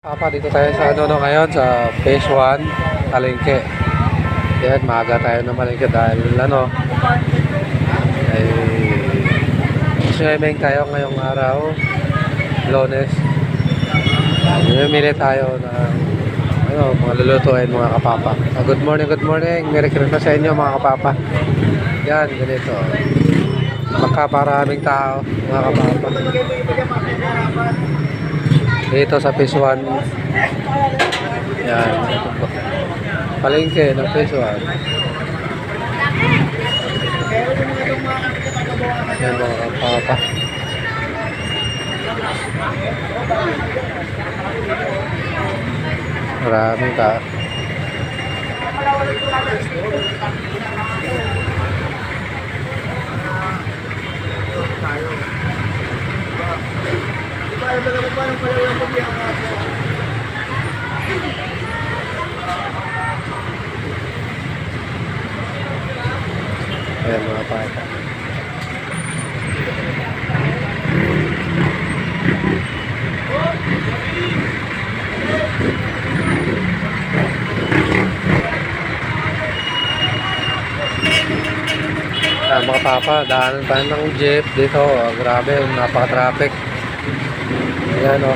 Papa, dito tayo sa ngayon sa Phase 1, Palengke. Yan, maaga tayo na malengke dahil ay swimming tayo ngayong araw, Lunes. Namimili tayo ng mga lulutuin mga kapapa. Good morning, good morning. Merry Christmas sa inyo mga kapapa. Yan, ganito. Magkaparaming tao mga kapapa. Dito sa Phase 1. Yan. Palengke ng Phase 1. Yan mga kapapa. Maraming tao. Ayan mga pata. Mga papa, daanan tayo ng jeep dito. Grabe, napaka-traffic. Ayan o.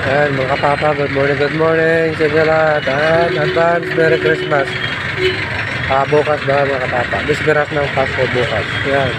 Ayan mga kapapa, good morning sa inyo lahat. Ayan, advance Merry Christmas. Bukas ba mga kapapa, bisberas ng fast food bukas. Ayan.